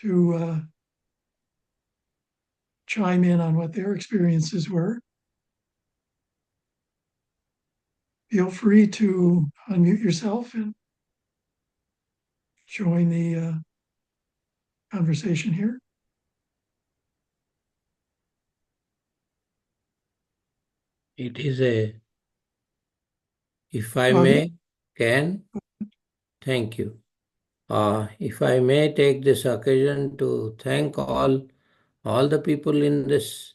to chime in on what their experiences were. Feel free to unmute yourself and join the conversation here. It is if I Ravi? may, thank you. If I may take this occasion to thank all the people in this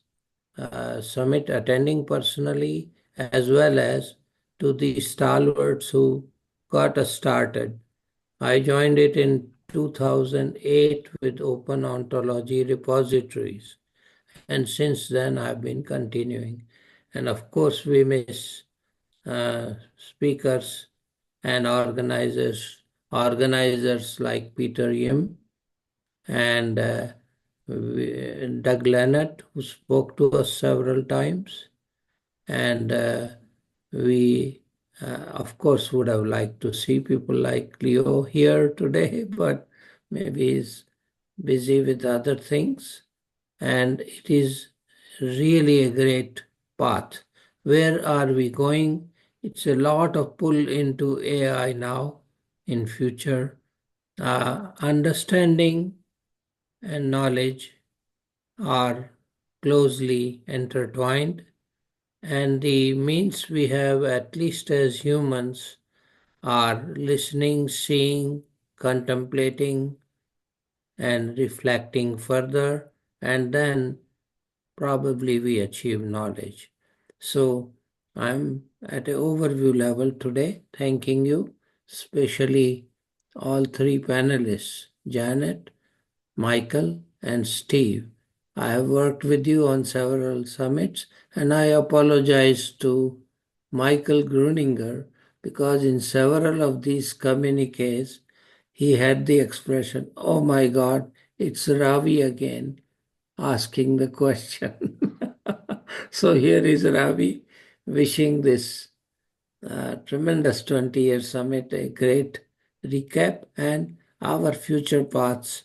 summit attending personally, as well as to the stalwarts who got us started. I joined it in 2008 with open ontology repositories, and since then I've been continuing. And of course, we miss speakers and organizers like Peter Yim and Doug Leonard, who spoke to us several times. And we, of course, would have liked to see people like Leo here today, but maybe he's busy with other things. And it is really a great path. Where are we going? It's a lot of pull into AI now in future. Understanding and knowledge are closely intertwined, and the means we have, at least as humans, are listening, seeing, contemplating, and reflecting further, and then probably we achieve knowledge. So I'm at an overview level today, thanking you, especially all three panelists, Janet, Michael, and Steve. I have worked with you on several summits, and I apologize to Michael Gruninger because in several of these communiques, he had the expression, "Oh my God, it's Ravi again," asking the question. So here is Ravi wishing this tremendous 20-year summit a great recap and our future paths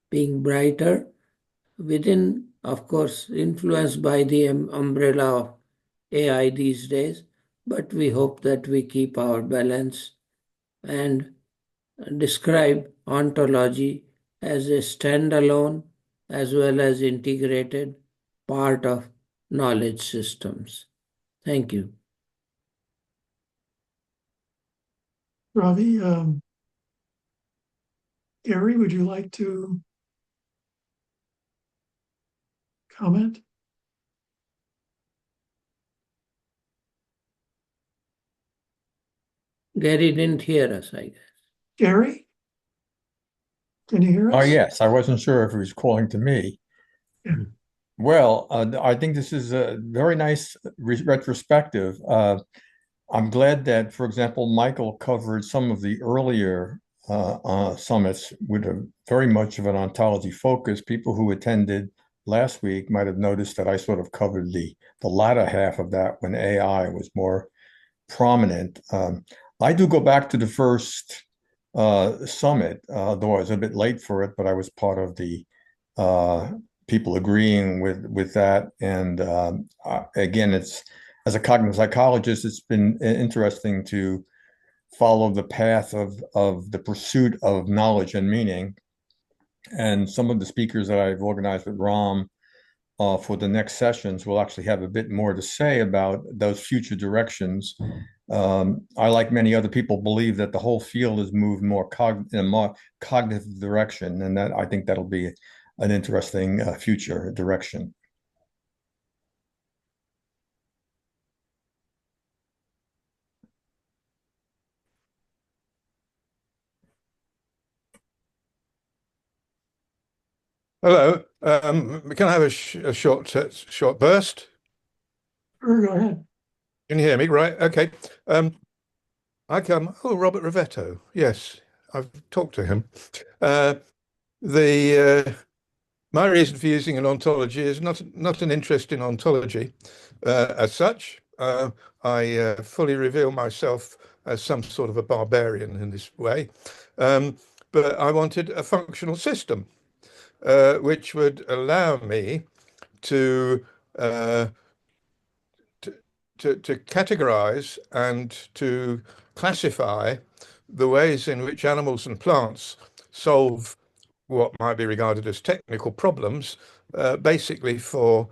being brighter within, of course, influenced by the umbrella of AI these days. But we hope that we keep our balance and describe ontology as a standalone as well as integrated part of knowledge systems. Thank you. Ravi, Gary, would you like to comment? Gary didn't hear us, I guess. Gary, can you hear Oh, us? yes. I wasn't sure if he was calling to me. Yeah. Well, I think this is a very nice retrospective. I'm glad that, for example, Michael covered some of the earlier summits with a very much of an ontology focus. People who attended last week might have noticed that I sort of covered the latter half of that when AI was more prominent. I do go back to the first summit, though I was a bit late for it, but I was part of the people agreeing with that. And again, it's as a cognitive psychologist, it's been interesting to follow the path of the pursuit of knowledge and meaning. And some of the speakers that I've organized with Ram for the next sessions will actually have a bit more to say about those future directions. I, like many other people, believe that the whole field has moved in a more cognitive direction, and that I think that'll be an interesting future direction. Hello. Can I have a short burst? Sure, go ahead. Can you hear me? Right. Okay. Robert Rivetto. Yes, I've talked to him. The my reason for using an ontology is not an interest in ontology as such. I fully reveal myself as some sort of a barbarian in this way, but I wanted a functional system. which would allow me to uh, to categorize and to classify the ways in which animals and plants solve what might be regarded as technical problems, basically for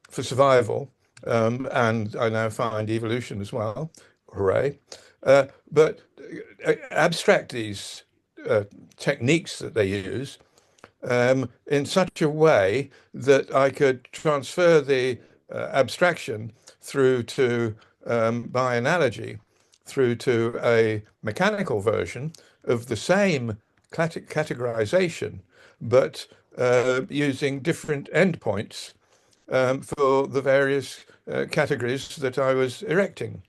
survival, and I now find evolution as well. Hooray! But abstract these techniques that they use in such a way that I could transfer the abstraction through to, by analogy, through to a mechanical version of the same categorization, but using different endpoints for the various categories that I was erecting.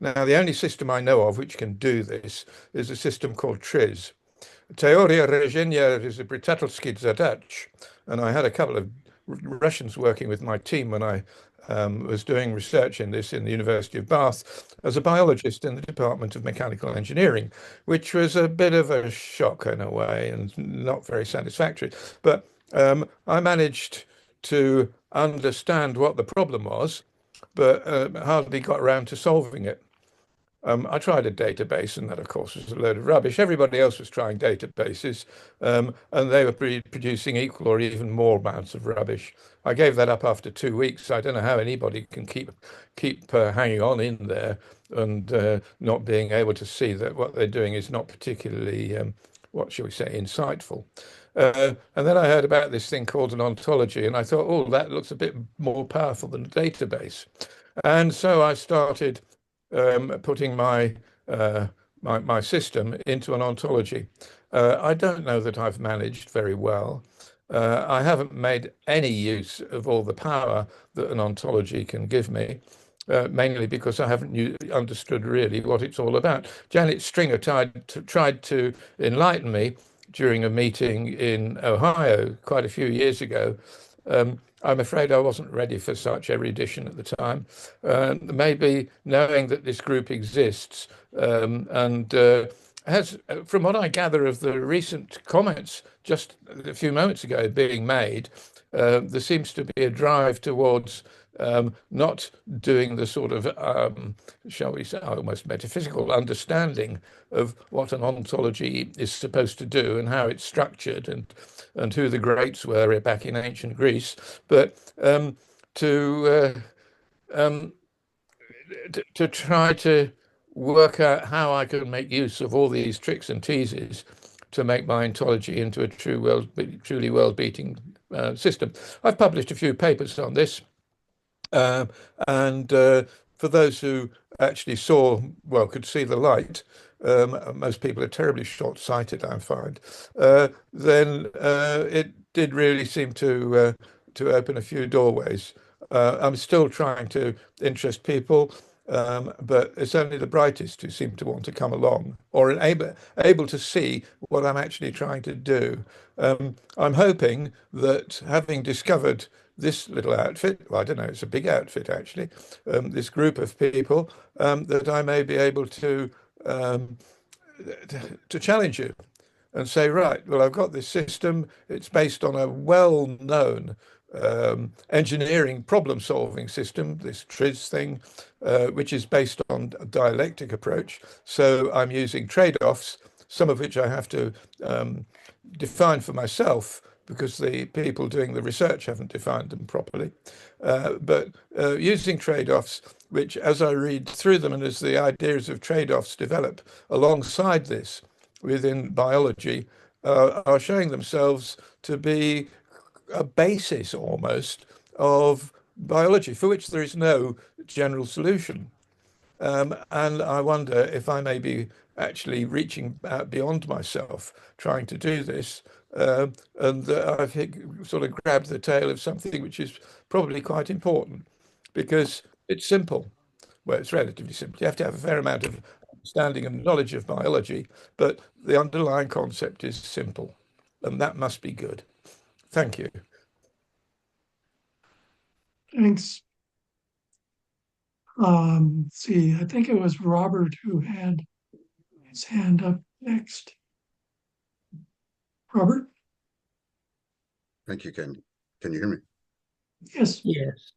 Now, the only system I know of which can do this is a system called TRIZ. Teoria Rejenia Izobritatelskid Zadaч. And I had a couple of Russians working with my team when I was doing research in this in the University of Bath as a biologist in the Department of Mechanical Engineering, which was a bit of a shock in a way and not very satisfactory. But I managed to understand what the problem was, but hardly got around to solving it. I tried a database, and that, of course, was a load of rubbish. Everybody else was trying databases, and they were producing equal or even more amounts of rubbish. I gave that up after 2 weeks. I don't know how anybody can keep hanging on in there and not being able to see that what they're doing is not particularly, what shall we say, insightful. And then I heard about this thing called an ontology, and I thought, oh, that looks a bit more powerful than a database. And so I started putting my system into an ontology. I don't know that I've managed very well. I haven't made any use of all the power that an ontology can give me, mainly because I haven't understood really what it's all about. Janet Stringer tried to enlighten me during a meeting in Ohio quite a few years ago. I'm afraid I wasn't ready for such erudition at the time. Maybe knowing that this group exists and has, from what I gather of the recent comments just a few moments ago being made, there seems to be a drive towards not doing the sort of, shall we say, almost metaphysical understanding of what an ontology is supposed to do and how it's structured and who the greats were back in ancient Greece, but to try to work out how I can make use of all these tricks and teases to make my ontology into a truly world-beating system. I've published a few papers on this. And for those who actually could see the light, most people are terribly short-sighted, I find, then it did really seem to open a few doorways. I'm still trying to interest people, but it's only the brightest who seem to want to come along or able to see what I'm actually trying to do. I'm hoping that having discovered this little outfit, well, I don't know, it's a big outfit actually, this group of people, that I may be able to challenge you and say, right, well, I've got this system. It's based on a well-known engineering problem-solving system, this TRIZ thing, which is based on a dialectic approach. So I'm using trade-offs, some of which I have to define for myself because the people doing the research haven't defined them properly. But using trade-offs, which as I read through them and as the ideas of trade-offs develop alongside this within biology, are showing themselves to be a basis almost of biology for which there is no general solution. And I wonder if I may be actually reaching out beyond myself, trying to do this, and I've sort of grabbed the tail of something which is probably quite important because it's simple. Well, it's relatively simple. You have to have a fair amount of understanding and knowledge of biology, but the underlying concept is simple, and that must be good. Thank you. Thanks. Let's see, I think it was Robert who had his hand up next. Robert? Thank you, Ken. Can you hear me? Yes, Yes.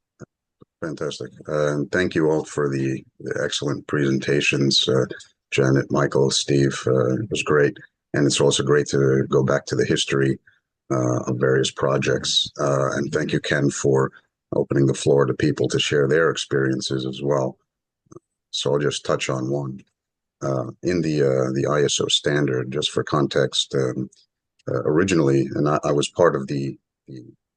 Fantastic. And thank you all for the excellent presentations. Janet, Michael, Steve, it was great. And it's also great to go back to the history of various projects. And thank you, Ken, for opening the floor to people to share their experiences as well. So I'll just touch on one. In the ISO standard, just for context, originally, and I was part of the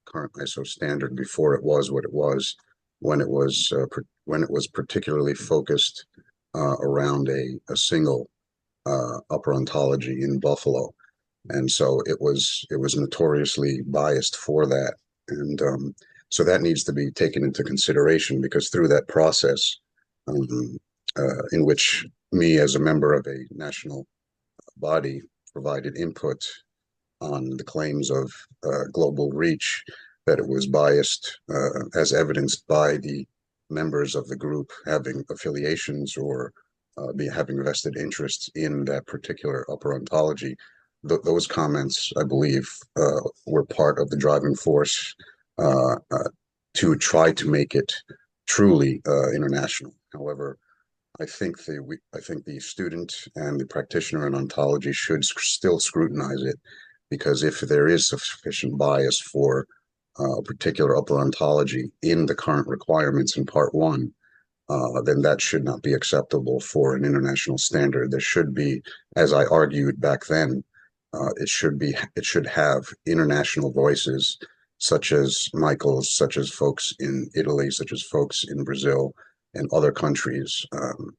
current ISO standard before it was what it was, when it was particularly focused around a single upper ontology in Buffalo, and so it was notoriously biased for that, and so that needs to be taken into consideration, because through that process, in which me as a member of a national body provided input on the claims of global reach, that it was biased, as evidenced by the members of the group having affiliations or having vested interests in that particular upper ontology. Those comments, I believe, were part of the driving force to try to make it truly international. However, I think the student and the practitioner in ontology should still scrutinize it, because if there is sufficient bias for a particular upper ontology in the current requirements in part one, then that should not be acceptable for an international standard. There should be, as I argued back then, it should have international voices, such as Michael's, such as folks in Italy, such as folks in Brazil and other countries.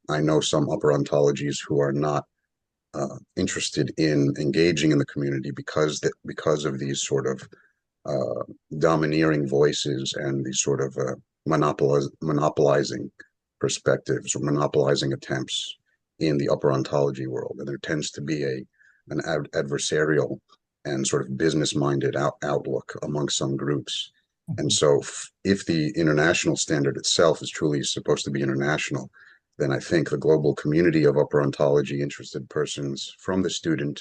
I know some upper ontologies who are not interested in engaging in the community because of these sort of domineering voices and these sort of monopolizing perspectives or monopolizing attempts in the upper ontology world. And there tends to be an adversarial and sort of business-minded outlook among some groups. And so if the international standard itself is truly supposed to be international, then I think the global community of upper ontology interested persons, from the student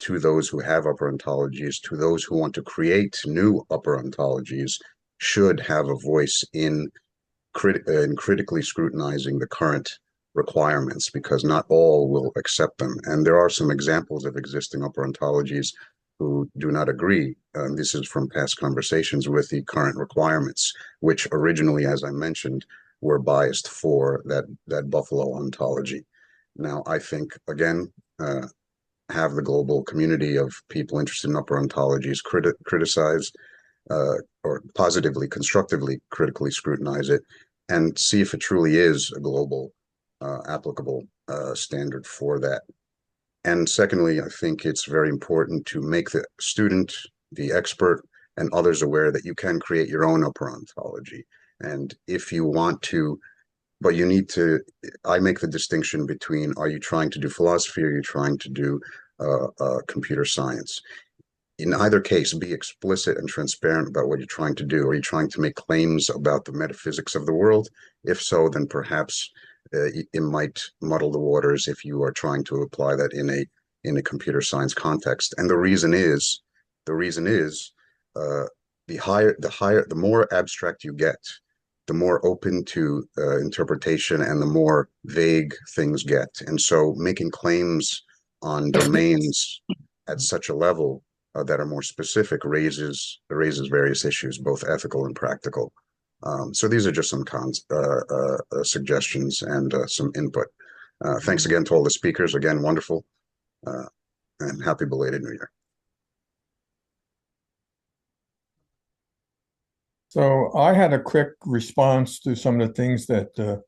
to those who have upper ontologies, to those who want to create new upper ontologies, should have a voice in critically scrutinizing the current requirements, because not all will accept them. And there are some examples of existing upper ontologies who do not agree. This is from past conversations with the current requirements, which originally, as I mentioned, were biased for that Buffalo ontology. Now, I think, again, have the global community of people interested in upper ontologies criticize or positively, constructively, critically scrutinize it, and see if it truly is a global applicable standard for that. And secondly, I think it's very important to make the student, the expert, and others aware that you can create your own upper ontology. And if you want to, but you need to, I make the distinction between, are you trying to do philosophy, or are you trying to do computer science? In either case, be explicit and transparent about what you're trying to do. Are you trying to make claims about the metaphysics of the world? If so, then perhaps it might muddle the waters if you are trying to apply that in a computer science context. And the reason is the more abstract you get, the more open to interpretation and the more vague things get. And so making claims on domains at such a level that are more specific raises various issues, both ethical and practical. So these are just some suggestions and some input. Thanks again to all the speakers. Again, wonderful, and happy belated New Year. So I had a quick response to some of the things that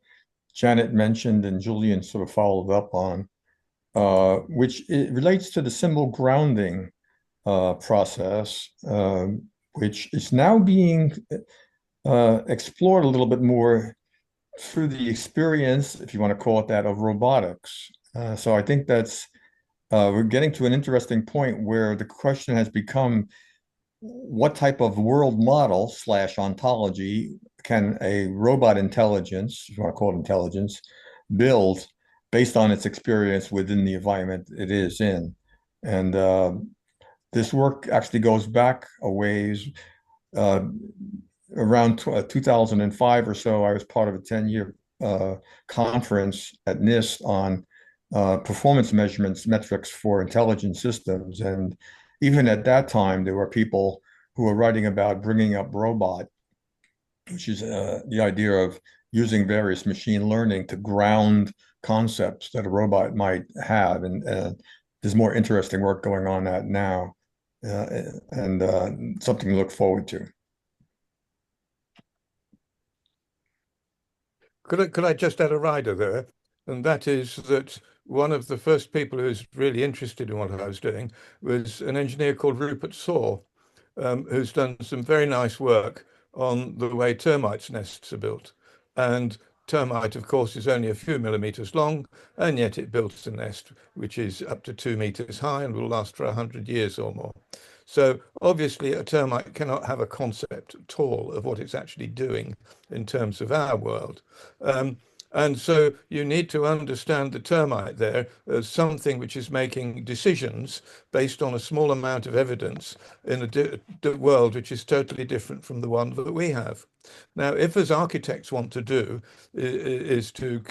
Janet mentioned and Julian sort of followed up on, which it relates to the symbol grounding process, which is now being explored a little bit more through the experience, if you want to call it that, of robotics. So I think that's we're getting to an interesting point where the question has become, what type of world model / ontology can a robot intelligence, if you want to call it intelligence, build based on its experience within the environment it is in? And this work actually goes back a ways. Around 2005 or so, I was part of a 10-year conference at NIST on performance metrics for intelligent systems. And even at that time, there were people who were writing about bringing up robot, which is the idea of using various machine learning to ground concepts that a robot might have. And there's more interesting work going on that now, and something to look forward to. Could I just add a rider there? And that is that one of the first people who was really interested in what I was doing was an engineer called Rupert Saw, who's done some very nice work on the way termites' nests are built. And termite, of course, is only a few millimeters long, and yet it builds a nest which is up to 2 meters high and will last for 100 years or more. So obviously a termite cannot have a concept at all of what it's actually doing in terms of our world. And so you need to understand the termite there as something which is making decisions based on a small amount of evidence in a world which is totally different from the one that we have. Now, if as architects want to do is to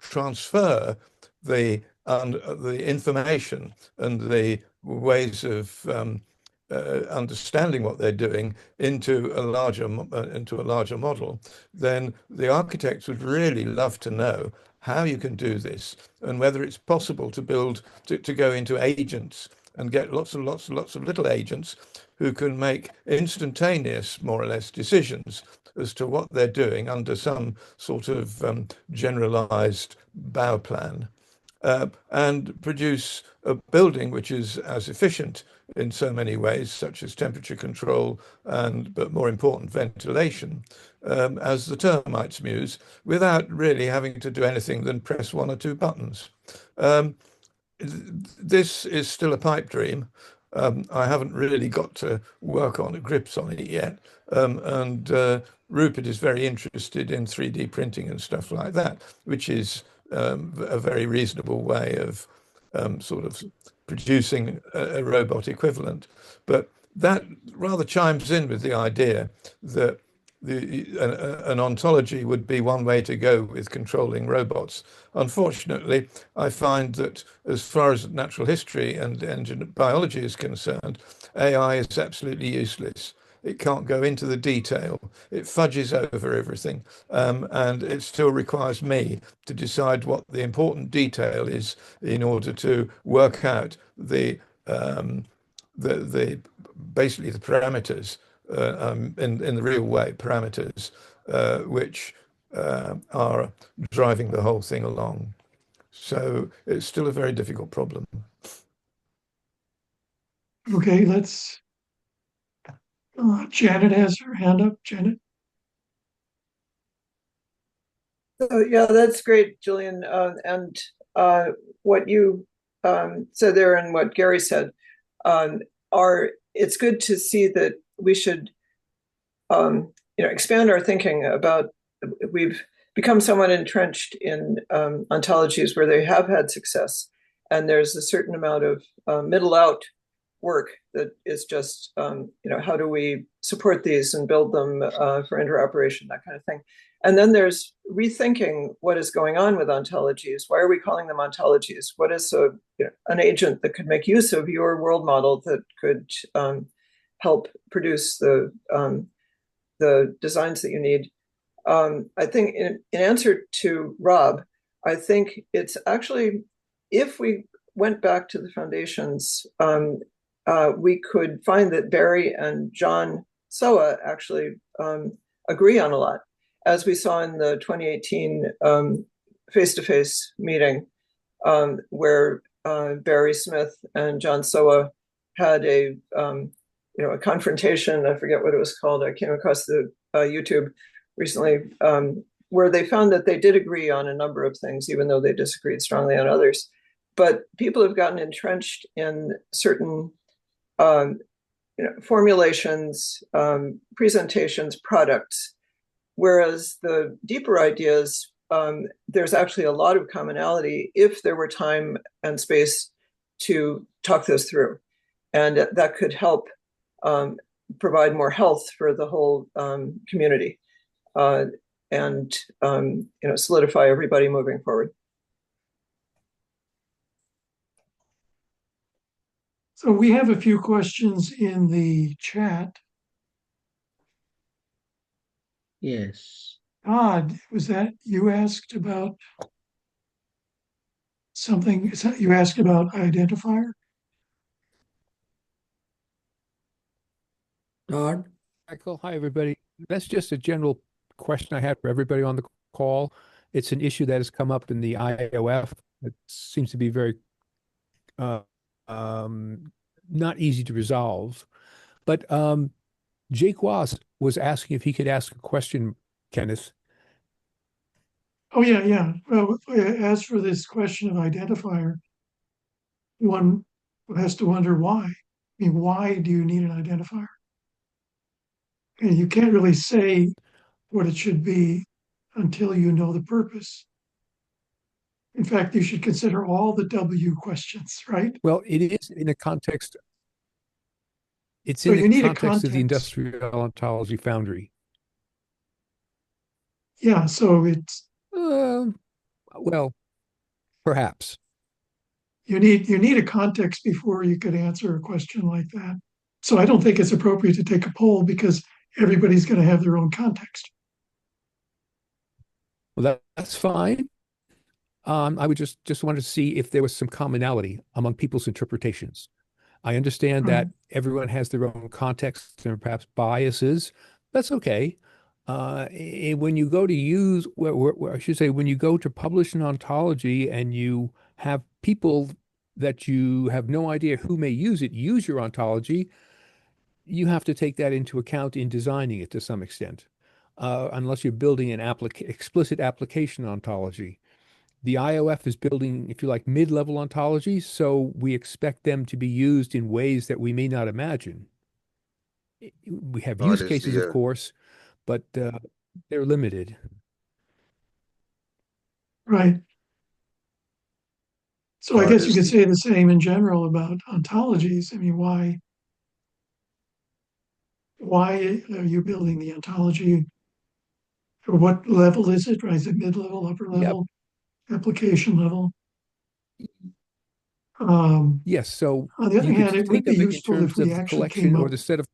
transfer the information and the ways of understanding what they're doing into a larger model, then the architects would really love to know how you can do this and whether it's possible to go into agents and get lots and lots and lots of little agents who can make instantaneous, more or less, decisions as to what they're doing under some sort of generalized bow plan. And produce a building which is as efficient in so many ways, such as temperature control but more important, ventilation, as the termites muse, without really having to do anything than press 1 or 2 buttons. This is still a pipe dream. I haven't really got to work on grips on it yet. And Rupert is very interested in 3D printing and stuff like that, which is a very reasonable way of sort of producing a robot equivalent. But that rather chimes in with the idea that an ontology would be one way to go with controlling robots. Unfortunately, I find that as far as natural history and biology is concerned, AI is absolutely useless. It can't go into the detail. It fudges over everything. And it still requires me to decide what the important detail is in order to work out basically the parameters in the real way, parameters which are driving the whole thing along. So it's still a very difficult problem. Okay, let's. Janet has her hand up. Janet. So yeah, that's great, Julian. And what you said there and what Gary said it's good to see that we should expand our thinking about. We've become somewhat entrenched in ontologies where they have had success, and there's a certain amount of middle out work that is just how do we support these and build them for interoperation, that kind of thing. And then there's rethinking what is going on with ontologies. Why are we calling them ontologies? What is an agent that could make use of your world model that could help produce the designs that you need? I think in answer to Rob, I think it's actually, if we went back to the foundations, we could find that Barry and John Soa actually agree on a lot, as we saw in the 2018 face-to-face meeting, where Barry Smith and John Soa had a confrontation. I forget what it was called. I came across the YouTube recently, where they found that they did agree on a number of things, even though they disagreed strongly on others. But people have gotten entrenched in certain formulations, presentations, products, whereas the deeper ideas, there's actually a lot of commonality if there were time and space to talk those through. and that could help provide more health for the whole community, and solidify everybody moving forward. So we have a few questions in the chat. Yes. Todd, was that you asked about something? Is that you asked about identifier? Todd? Michael, hi, everybody. That's just a general question I had for everybody on the call. It's an issue that has come up in the IOF. It seems to be very uh, not easy to resolve. But Jake Was asking if he could ask a question, Kenneth. Oh, yeah. Well, as for this question of identifier, one has to wonder why. I mean, why do you need an identifier? And you can't really say what it should be until you know the purpose. In fact, you should consider all the W questions, right? Well, it is in a context. It's So in you the need a context of the context. Industrial Ontology Foundry. Yeah, so it's Well, perhaps. you need a context before you could answer a question like that. So I don't think it's appropriate to take a poll because everybody's going to have their own context. Well, that's fine. I would just wanted to see if there was some commonality among people's interpretations. I understand Right. that everyone has their own context and perhaps biases. That's okay. When you go to use, I should say, when you go to publish an ontology and you have people that you have no idea who may use it, use your ontology, you have to take that into account in designing it to some extent, unless you're building an explicit application ontology. The IOF is building, if you like, mid-level ontologies, so we expect them to be used in ways that we may not imagine. We have Todd, use is cases, of the course, but they're limited. Right. So I Todd guess you is could the say the same in general about ontologies. I mean, why are you building the ontology? Or what level is it? Right? Is it mid-level, upper Yep. level, application level? On Yes. So the other you could hand, it would think be of it in useful if terms we of the actually came collection or up. the set of.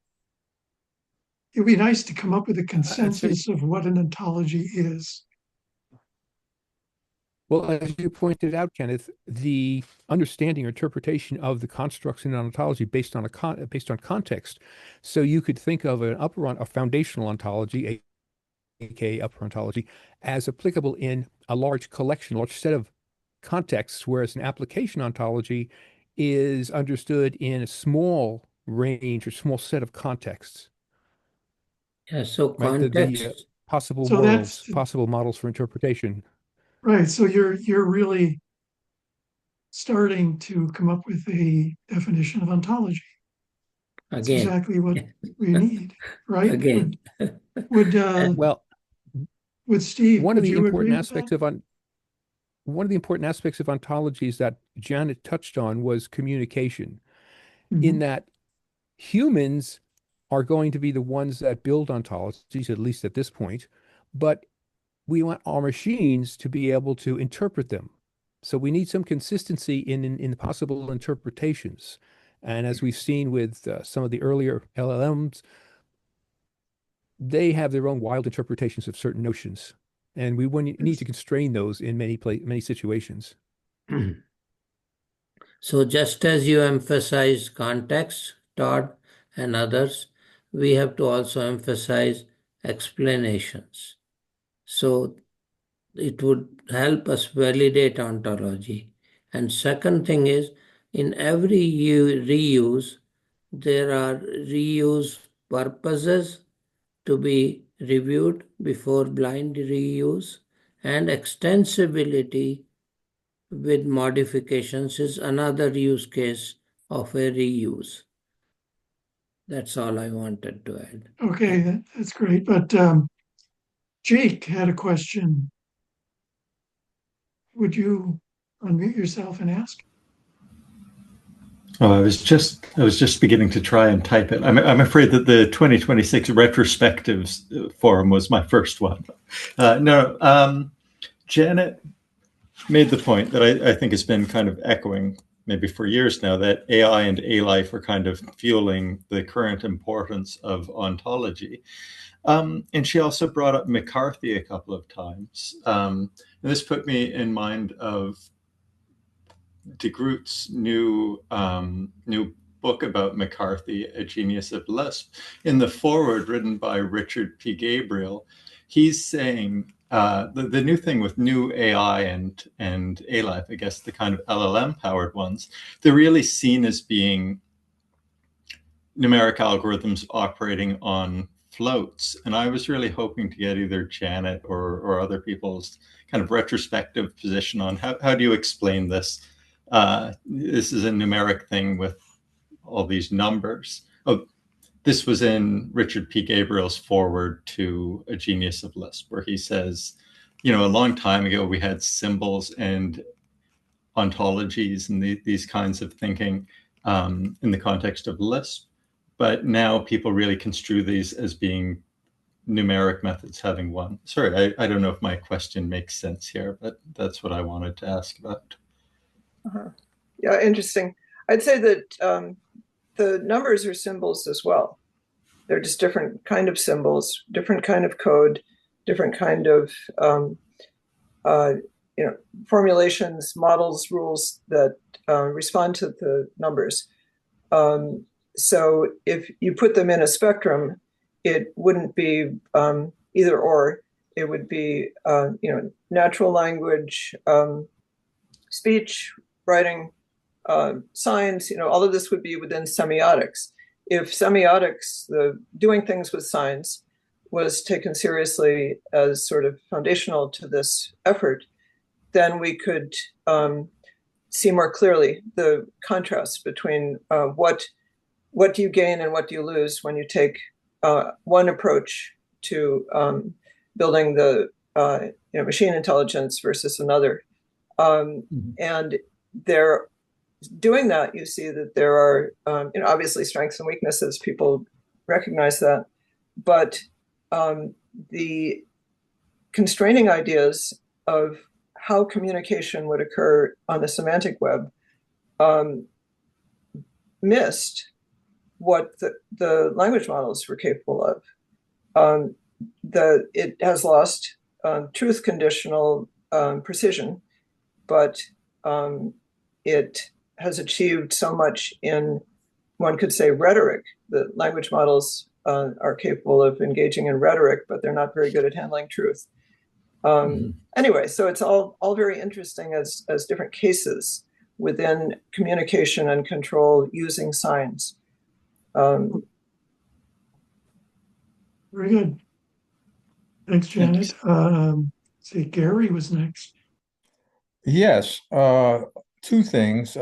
It would be nice to come up with a I'd say, consensus of what an ontology is. well, as you pointed out, Kenneth, the understanding or interpretation of the constructs in an ontology based on based on context. So you could think of a foundational ontology, aka upper ontology, as applicable in a large collection, large set of contexts, whereas an application ontology is understood in a small range or small set of contexts, Yeah, so right? The context. possible So that's worlds, possible models for interpretation. right. So you're really starting to come up with a definition of ontology. That's Again. exactly what we need, right? Again. Would Well, Steve, one of would the you important agree with that? aspects of one of the important aspects of ontologies that Janet touched on was communication, in Mhm. that humans are going to be the ones that build ontologies, at least at this point, but we want our machines to be able to interpret them. So we need some consistency in the possible interpretations. And as we've seen with some of the earlier LLMs, they have their own wild interpretations of certain notions. And we need to constrain those in many situations. So just as you emphasize context, Todd and others, we have to also emphasize explanations. So it would help us validate ontology. And second thing is, in every reuse, there are reuse purposes to be reviewed before blind reuse, and extensibility with modifications is another use case of a reuse. That's all I wanted to add. Okay, that's great. But Jake had a question. Would you unmute yourself and ask? Oh, I was just beginning to try and type it. I'm afraid that the 2026 retrospectives forum was my first one. No, Janet made the point that I think has been kind of echoing maybe for years now, that AI and A-life are kind of fueling the current importance of ontology. And she also brought up McCarthy a couple of times. And this put me in mind of de Groot's new book about McCarthy, A Genius of Lisp. In the foreword written by Richard P. Gabriel, he's saying the new thing with new AI and A-life, I guess the kind of LLM powered ones, they're really seen as being numeric algorithms operating on floats. And I was really hoping to get either Janet or other people's kind of retrospective position on how do you explain this? This is a numeric thing with all these numbers. Oh, this was in Richard P. Gabriel's foreword to A Genius of Lisp, where he says, a long time ago we had symbols and ontologies and these kinds of thinking in the context of Lisp. But now people really construe these as being numeric methods having one. Sorry, I don't know if my question makes sense here, but that's what I wanted to ask about. Yeah, interesting. I'd say that the numbers are symbols as well. They're just different kind of symbols, different kind of code, different kind of formulations, models, rules that respond to the numbers. So if you put them in a spectrum, it wouldn't be either or. It would be natural language, speech, writing, signs. All of this would be within semiotics. If semiotics, the doing things with signs, was taken seriously as sort of foundational to this effort, then we could see more clearly the contrast between what do you gain and what do you lose when you take one approach to building the machine intelligence versus another. And they're doing that. You see that there are obviously strengths and weaknesses. People recognize that, but the constraining ideas of how communication would occur on the semantic web missed what the language models were capable of. It has lost truth conditional precision, but it has achieved so much in, one could say, rhetoric. The language models are capable of engaging in rhetoric, but they're not very good at handling truth. Anyway, so it's all very interesting as different cases within communication and control using signs. Very good. Thanks, Janet. See, Gary was next. Yes, two things.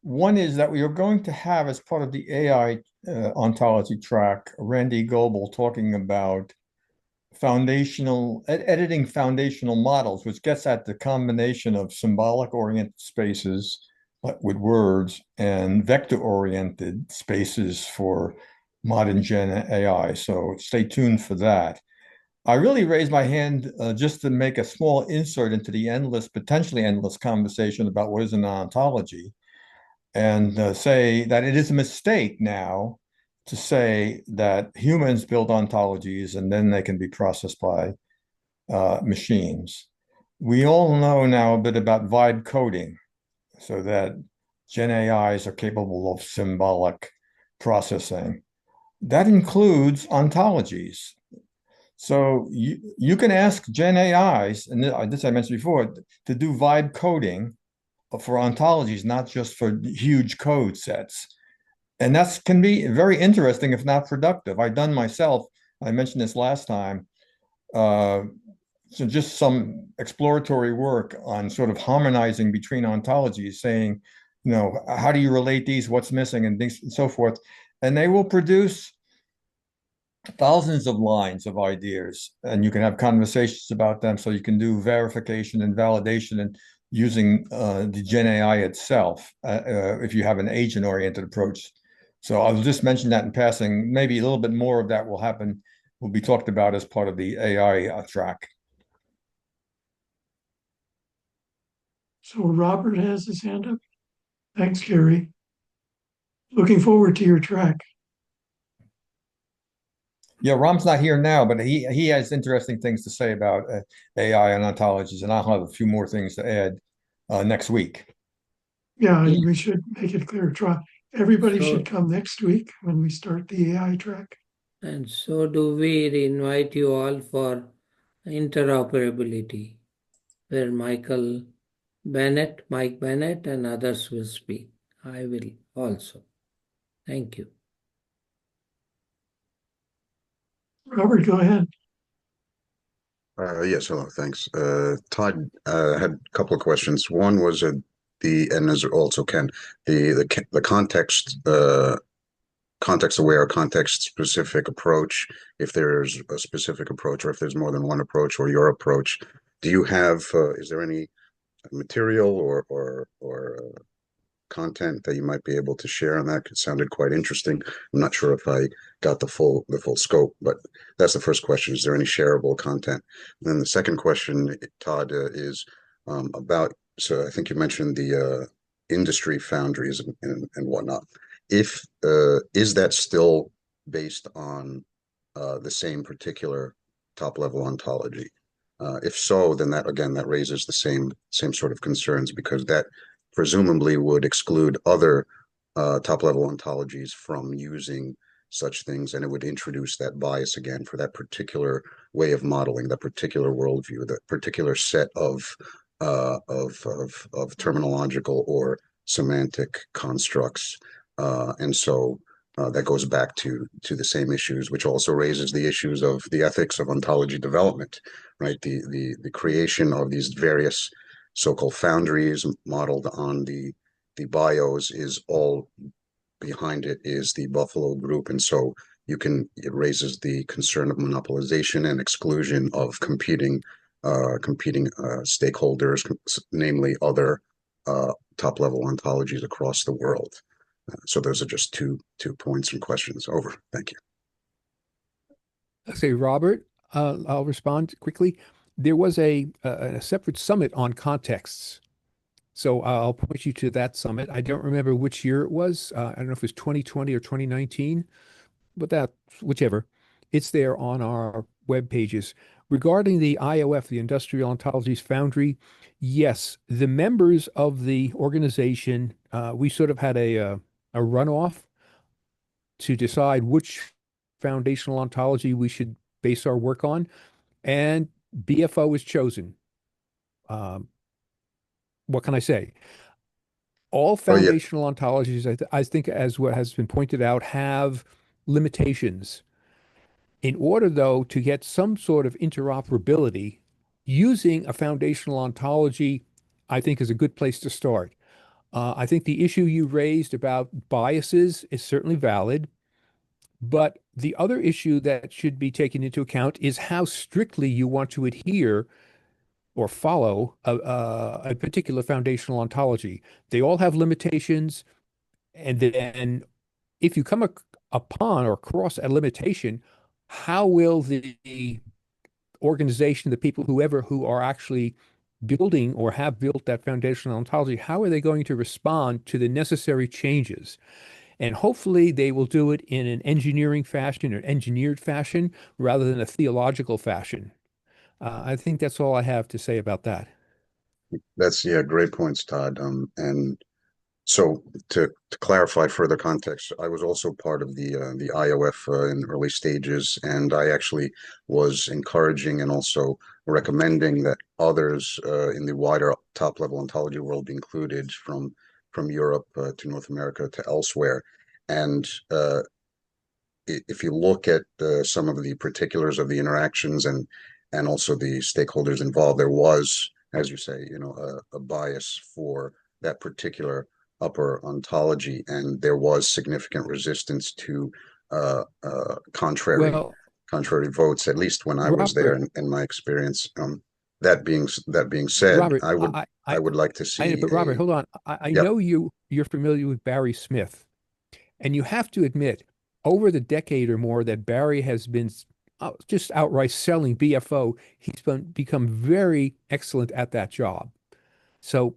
One is that we are going to have, as part of the AI ontology track, Randy Goebel talking about editing foundational models, which gets at the combination of symbolic-oriented spaces with words and vector-oriented spaces for modern Gen AI. So stay tuned for that. I really raised my hand just to make a small insert into the potentially endless conversation about what is an ontology, and say that it is a mistake now to say that humans build ontologies and then they can be processed by machines. We all know now a bit about vibe coding, so that Gen AIs are capable of symbolic processing. That includes ontologies. So you can ask Gen AIs, and this I mentioned before, to do vibe coding for ontologies, not just for huge code sets. And that can be very interesting, if not productive. I've done myself, I mentioned this last time, so just some exploratory work on sort of harmonizing between ontologies, saying, how do you relate these, what's missing, and things and so forth. And they will produce thousands of lines of ideas, and you can have conversations about them. So you can do verification and validation and using the Gen AI itself if you have an agent-oriented approach. So I'll just mention that in passing. Maybe a little bit more of that will be talked about as part of the AI track. So Robert has his hand up. Thanks, Gary. Looking forward to your track. Yeah, Ram's not here now, but he has interesting things to say about AI and ontologies, and I'll have a few more things to add next week. Yeah, and we should make it clear. Everybody should So, come next week when we start the AI track. and so do we invite you all for interoperability, where Mike Bennett, and others will speak. I will also. Thank you. Robert, go ahead. Yes, hello, thanks. Todd had a couple of questions. One was and as also Ken, the context aware, context specific approach. If there's a specific approach, or if there's more than one approach, or your approach, do you have? Is there any material or content that you might be able to share on that? It sounded quite interesting. I'm not sure if I got the full scope, but that's the first question. Is there any shareable content? And then the second question, Todd, is about, so I think you mentioned the industry foundries and whatnot. If is that still based on the same particular top level ontology? If so, then that raises the same sort of concerns, because that presumably would exclude other top level ontologies from using such things, and it would introduce that bias again for that particular way of modeling, that particular worldview, that particular set of terminological or semantic constructs, and so that goes back to the same issues, which also raises the issues of the ethics of ontology development, right? The creation of these various so-called foundries modeled on the bios is all behind it is the Buffalo Group, and so it raises the concern of monopolization and exclusion of competing stakeholders, namely other top level ontologies across the world. So those are just two points and questions. Over. Thank you. Okay, Robert, I'll respond quickly. There was a separate summit on contexts. So I'll point you to that summit. I don't remember which year it was. I don't know if it was 2020 or 2019, but whichever. It's there on our web pages. Regarding the IOF, the Industrial Ontologies Foundry, yes, the members of the organization, we sort of had a runoff to decide which foundational ontology we should base our work on, and BFO was chosen. What can I say? All foundational ontologies, I think, as what has been pointed out, have limitations. In order, though, to get some sort of interoperability, using a foundational ontology, I think, is a good place to start. I think the issue you raised about biases is certainly valid, but the other issue that should be taken into account is how strictly you want to adhere or follow a particular foundational ontology. They all have limitations, and then if you come upon or cross a limitation, how will the organization, the people, who are actually building or have built that foundational ontology, how are they going to respond to the necessary changes? And hopefully they will do it in an engineering fashion or engineered fashion rather than a theological fashion. I think that's all I have to say about that. That's great points, Todd. And so to clarify further context, I was also part of the IOF in early stages, and I actually was encouraging and also recommending that others in the wider top level ontology world be included from Europe to North America to elsewhere. And if you look at some of the particulars of the interactions and also the stakeholders involved, there was, as you say, a bias for that particular upper ontology, and there was significant resistance to contrary votes, at least when I was there, Robert, in my experience. that being said, Robert, I would like to see but Robert, hold on. I Yep. know you're familiar with Barry Smith, and you have to admit, over the decade or more that Barry has been just outright selling BFO, become very excellent at that job. So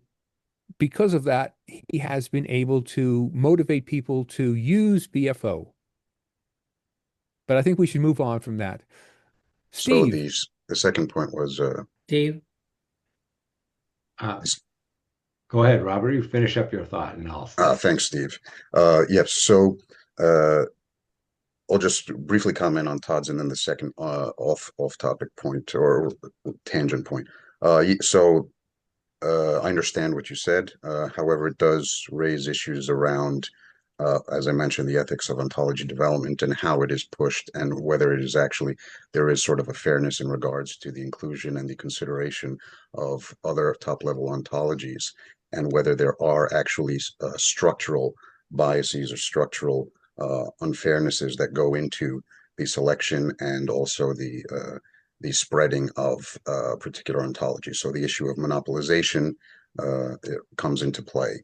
because of that, he has been able to motivate people to use BFO. But I think we should move on from that. So Steve, the second point was Steve, go ahead, Robert. You finish up your thought, and I'll. thanks, Steve. Yes. So I'll just briefly comment on Todd's and then the second off topic point or tangent point. So I understand what you said. However, it does raise issues around, as I mentioned, the ethics of ontology development and how it is pushed, and whether it is actually there is sort of a fairness in regards to the inclusion and the consideration of other top-level ontologies, and whether there are actually structural biases or structural unfairnesses that go into the selection and also the spreading of particular ontology. So the issue of monopolization it comes into play.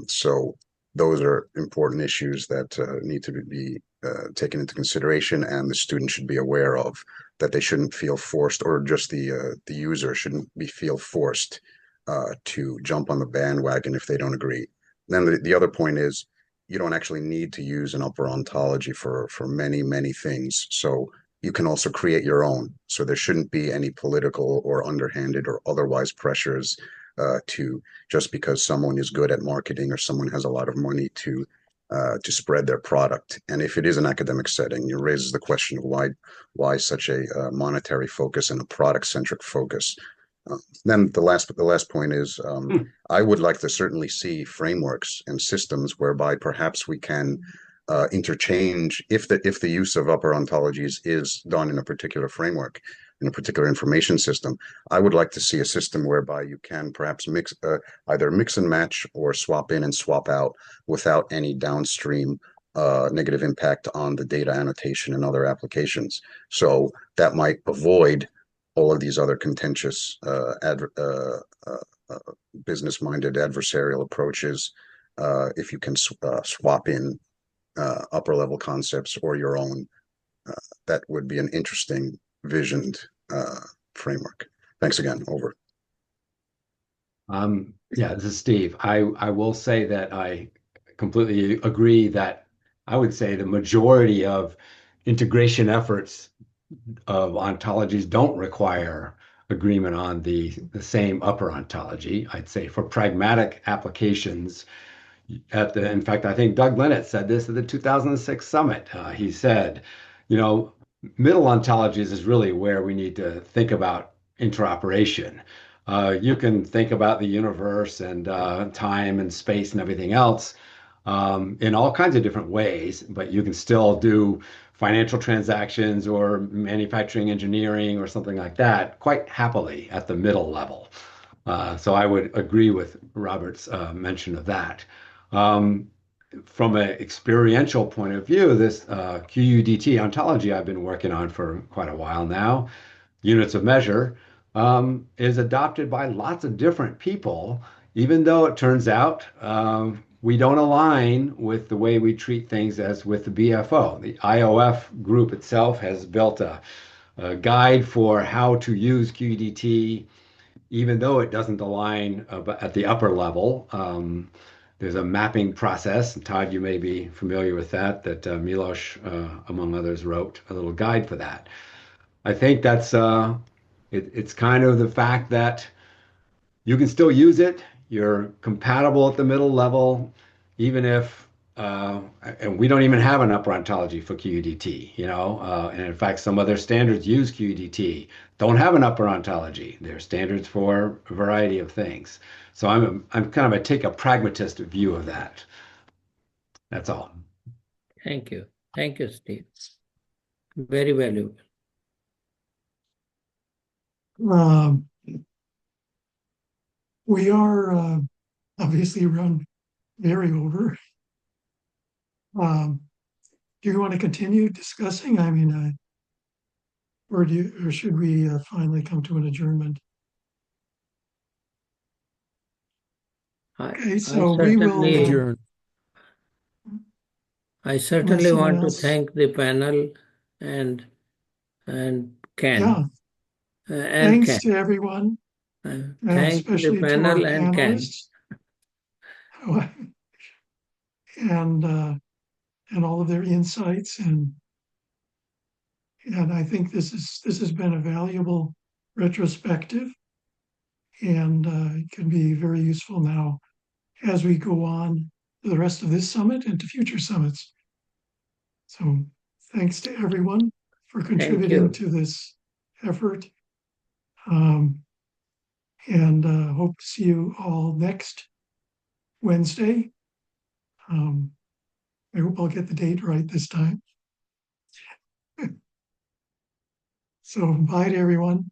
So those are important issues that need to be taken into consideration, and the student should be aware of that. They shouldn't feel forced, or just the user shouldn't feel forced to jump on the bandwagon if they don't agree. Then the other point is, you don't actually need to use an upper ontology for many things. So you can also create your own. So there shouldn't be any political or underhanded or otherwise pressures to, just because someone is good at marketing or someone has a lot of money to spread their product. And if it is an academic setting, it raises the question of why such a monetary focus and a product-centric focus. Then the last point is, I would like to certainly see frameworks and systems whereby perhaps we can interchange, if the use of upper ontologies is done in a particular framework, in a particular information system. I would like to see a system whereby you can perhaps either mix and match or swap in and swap out without any downstream negative impact on the data annotation and other applications. So that might avoid all of these other contentious business-minded adversarial approaches. If you can swap in upper-level concepts or your own, that would be an interesting visioned framework. Thanks again. Over. Yeah, this is Steve. I will say that I completely agree that I would say the majority of integration efforts of ontologies don't require agreement on the same upper ontology. I'd say for pragmatic applications, in fact, I think Doug Linnett said this at the 2006 summit. He said, middle ontologies is really where we need to think about interoperation. You can think about the universe and time and space and everything else in all kinds of different ways, but you can still do financial transactions or manufacturing engineering or something like that quite happily at the middle level. So I would agree with Robert's mention of that. From an experiential point of view, this QUDT ontology I've been working on for quite a while now, units of measure, is adopted by lots of different people, even though it turns out we don't align with the way we treat things as with the BFO. The IOF group itself has built a guide for how to use QUDT, even though it doesn't align at the upper level. There's a mapping process. Todd, you may be familiar with that Milos, among others, wrote a little guide for that. I think that's it's kind of the fact that you can still use it. You're compatible at the middle level, even if, and we don't even have an upper ontology for QUDT, and in fact, some other standards use QUDT, don't have an upper ontology. They're standards for a variety of things. So I'm kind of take a pragmatist view of that. That's all. Thank you. Thank you, Steve. Very valuable. We are obviously run very over. Do you want to continue discussing? I mean, or should we finally come to an adjournment? Okay, I so we will certainly, Adjourn. I certainly unless someone want to else, thank the panel and yeah, Ken and thanks Ken. to everyone, Thank the especially to our panel and Ken. panelists and all of their insights, and I think this has been a valuable retrospective, and it can be very useful now as we go on to the rest of this summit and to future summits. So thanks to everyone for contributing to this effort. And hope to see you all next Wednesday. I hope I'll get the date right this time. So bye to everyone.